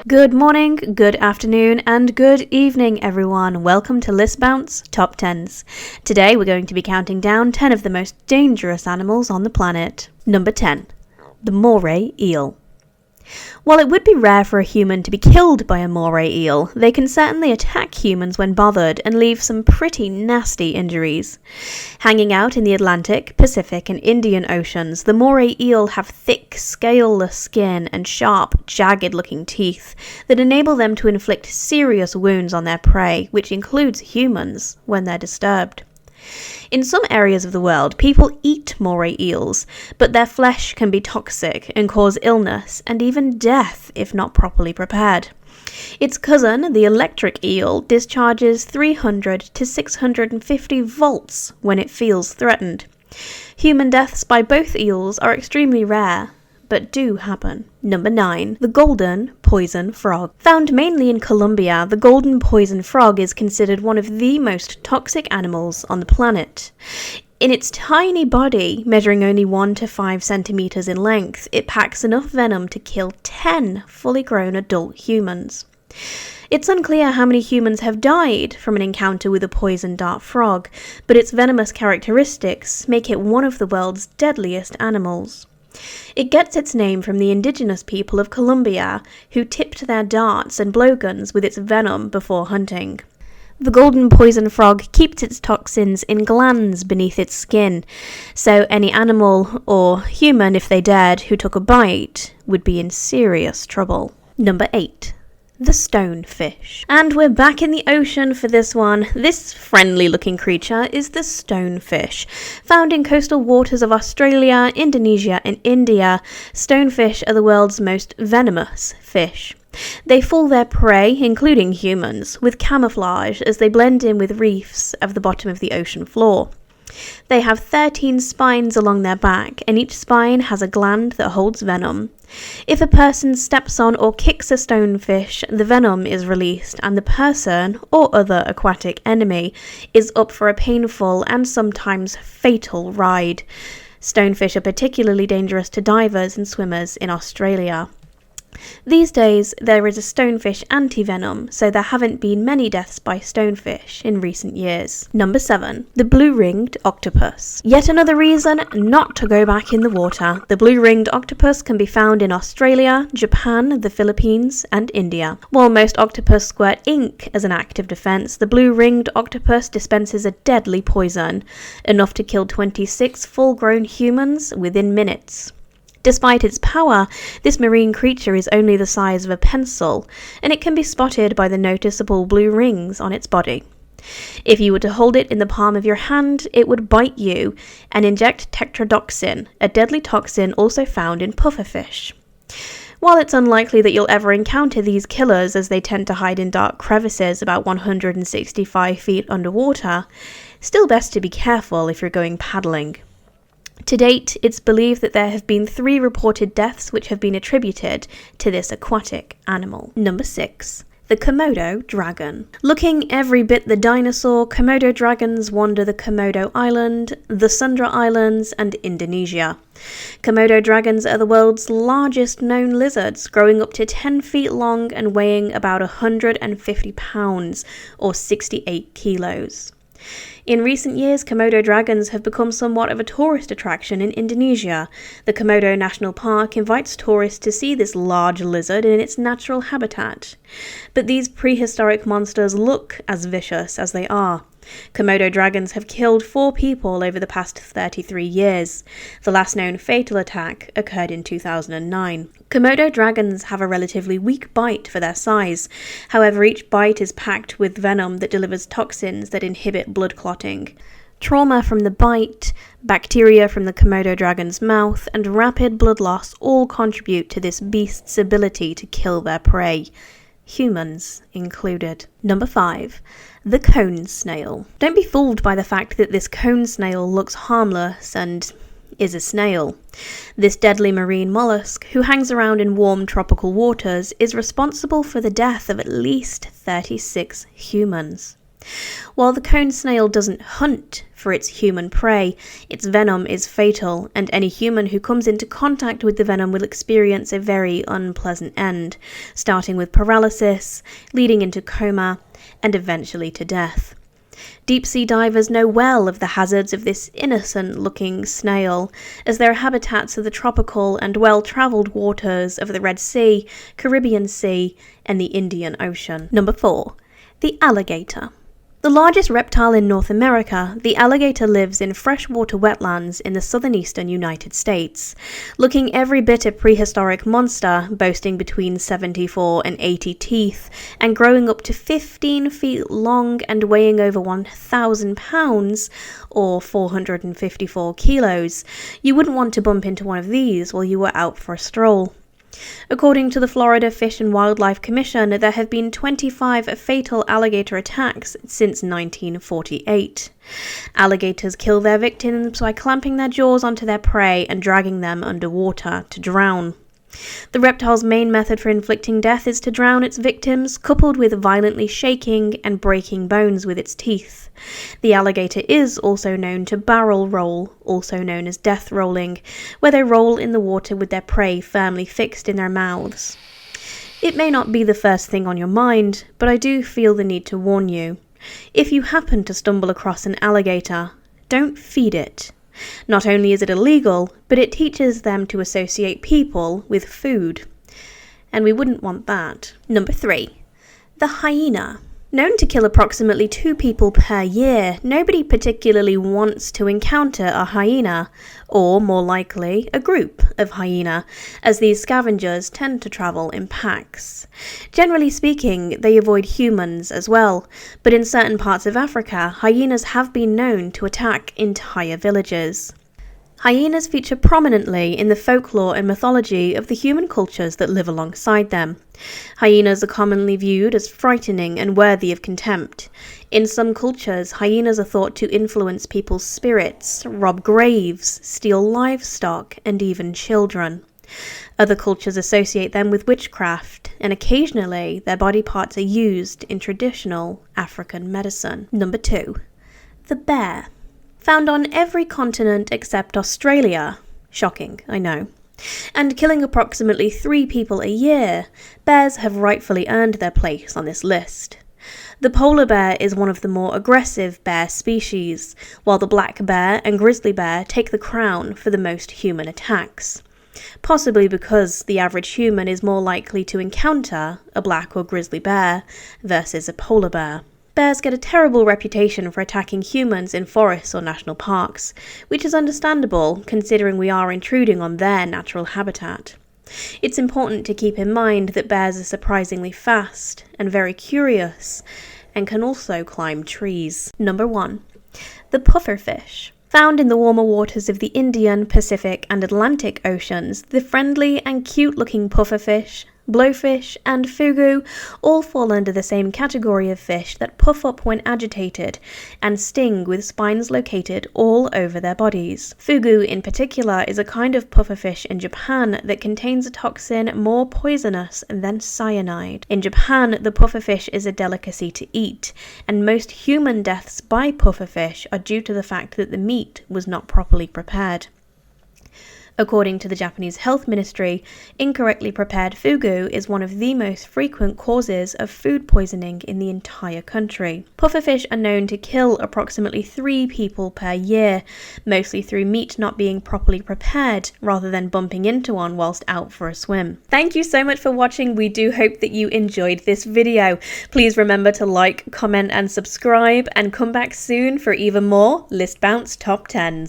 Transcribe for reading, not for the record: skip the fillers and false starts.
Good morning, good afternoon, and good evening, everyone. Welcome to List Bounce Top 10s. Today we're going to be counting down 10 of the most dangerous animals on the planet. Number 10. The moray eel. While it would be rare for a human to be killed by a moray eel, they can certainly attack humans when bothered and leave some pretty nasty injuries. Hanging out in the Atlantic, Pacific, and Indian Oceans, the moray eel have thick, scaleless skin and sharp, jagged-looking teeth that enable them to inflict serious wounds on their prey, which includes humans, when they're disturbed. In some areas of the world, people eat moray eels, but their flesh can be toxic and cause illness and even death if not properly prepared. Its cousin, the electric eel, discharges 300 to 650 volts when it feels threatened. Human deaths by both eels are extremely rare, but do happen. Number 9. The golden poison frog. Found mainly in Colombia, the golden poison frog is considered one of the most toxic animals on the planet. In its tiny body, measuring only 1 to 5 centimeters in length, it packs enough venom to kill 10 fully grown adult humans. It's unclear how many humans have died from an encounter with a poison dart frog, but its venomous characteristics make it one of the world's deadliest animals. It gets its name from the indigenous people of Colombia, who tipped their darts and blowguns with its venom before hunting. The golden poison frog keeps its toxins in glands beneath its skin, so any animal, or human if they dared, who took a bite would be in serious trouble. Number 8. The stonefish. And we're back in the ocean for this one. This friendly-looking creature is the stonefish. Found in coastal waters of Australia, Indonesia, and India, stonefish are the world's most venomous fish. They fool their prey, including humans, with camouflage as they blend in with reefs of the bottom of the ocean floor. They have 13 spines along their back, and each spine has a gland that holds venom. If a person steps on or kicks a stonefish, the venom is released, and the person, or other aquatic enemy, is up for a painful and sometimes fatal ride. Stonefish are particularly dangerous to divers and swimmers in Australia. These days, there is a stonefish anti-venom, so there haven't been many deaths by stonefish in recent years. Number 7. The blue-ringed octopus. Yet another reason not to go back in the water. The blue-ringed octopus can be found in Australia, Japan, the Philippines, and India. While most octopus squirt ink as an act of defense, the blue-ringed octopus dispenses a deadly poison, enough to kill 26 full-grown humans within minutes. Despite its power, this marine creature is only the size of a pencil, and it can be spotted by the noticeable blue rings on its body. If you were to hold it in the palm of your hand, it would bite you and inject tetrodotoxin, a deadly toxin also found in pufferfish. While it's unlikely that you'll ever encounter these killers, as they tend to hide in dark crevices about 165 feet underwater, still best to be careful if you're going paddling. To date, it's believed that there have been 3 reported deaths which have been attributed to this aquatic animal. Number 6. The Komodo dragon. Looking every bit the dinosaur, Komodo dragons wander the Komodo Island, the Sunda Islands, and Indonesia. Komodo dragons are the world's largest known lizards, growing up to 10 feet long and weighing about 150 pounds, or 68 kilos. In recent years, Komodo dragons have become somewhat of a tourist attraction in Indonesia. The Komodo National Park invites tourists to see this large lizard in its natural habitat. But these prehistoric monsters look as vicious as they are. Komodo dragons have killed 4 people over the past 33 years. The last known fatal attack occurred in 2009. Komodo dragons have a relatively weak bite for their size. However, each bite is packed with venom that delivers toxins that inhibit blood clotting. Trauma from the bite, bacteria from the Komodo dragon's mouth, and rapid blood loss all contribute to this beast's ability to kill their prey, humans included. Number 5. The cone snail. Don't be fooled by the fact that this cone snail looks harmless and is a snail. This deadly marine mollusk, who hangs around in warm tropical waters, is responsible for the death of at least 36 humans. While the cone snail doesn't hunt for its human prey, its venom is fatal, and any human who comes into contact with the venom will experience a very unpleasant end, starting with paralysis, leading into coma, and eventually to death. Deep-sea divers know well of the hazards of this innocent-looking snail, as their habitats are the tropical and well-travelled waters of the Red Sea, Caribbean Sea, and the Indian Ocean. Number 4. The alligator. The largest reptile in North America, the alligator lives in freshwater wetlands in the southeastern United States. Looking every bit a prehistoric monster, boasting between 74 and 80 teeth, and growing up to 15 feet long and weighing over 1,000 pounds, or 454 kilos, you wouldn't want to bump into one of these while you were out for a stroll. According to the Florida Fish and Wildlife Commission, there have been 25 fatal alligator attacks since 1948. Alligators kill their victims by clamping their jaws onto their prey and dragging them underwater to drown. The reptile's main method for inflicting death is to drown its victims, coupled with violently shaking and breaking bones with its teeth. The alligator is also known to barrel roll, also known as death rolling, where they roll in the water with their prey firmly fixed in their mouths. It may not be the first thing on your mind, but I do feel the need to warn you. If you happen to stumble across an alligator, don't feed it. Not only is it illegal, but it teaches them to associate people with food. And we wouldn't want that. Number 3. The hyena. Known to kill approximately 2 people per year, nobody particularly wants to encounter a hyena, or more likely, a group of hyena, as these scavengers tend to travel in packs. Generally speaking, they avoid humans as well, but in certain parts of Africa, hyenas have been known to attack entire villages. Hyenas feature prominently in the folklore and mythology of the human cultures that live alongside them. Hyenas are commonly viewed as frightening and worthy of contempt. In some cultures, hyenas are thought to influence people's spirits, rob graves, steal livestock, and even children. Other cultures associate them with witchcraft, and occasionally their body parts are used in traditional African medicine. Number 2. The bear. Found on every continent except Australia. Shocking, I know. And killing approximately 3 people a year, bears have rightfully earned their place on this list. The polar bear is one of the more aggressive bear species, while the black bear and grizzly bear take the crown for the most human attacks. Possibly because the average human is more likely to encounter a black or grizzly bear versus a polar bear. Bears get a terrible reputation for attacking humans in forests or national parks, which is understandable considering we are intruding on their natural habitat. It's important to keep in mind that bears are surprisingly fast and very curious, and can also climb trees. Number 1. The pufferfish. Found in the warmer waters of the Indian, Pacific, and Atlantic Oceans, the friendly and cute-looking pufferfish, blowfish, and fugu all fall under the same category of fish that puff up when agitated and sting with spines located all over their bodies. Fugu in particular is a kind of pufferfish in Japan that contains a toxin more poisonous than cyanide. In Japan, the pufferfish is a delicacy to eat, and most human deaths by pufferfish are due to the fact that the meat was not properly prepared. According to the Japanese Health Ministry, incorrectly prepared fugu is one of the most frequent causes of food poisoning in the entire country. Pufferfish are known to kill approximately 3 people per year, mostly through meat not being properly prepared rather than bumping into one whilst out for a swim. Thank you so much for watching. We do hope that you enjoyed this video. Please remember to like, comment and subscribe, and come back soon for even more List Bounce Top 10s.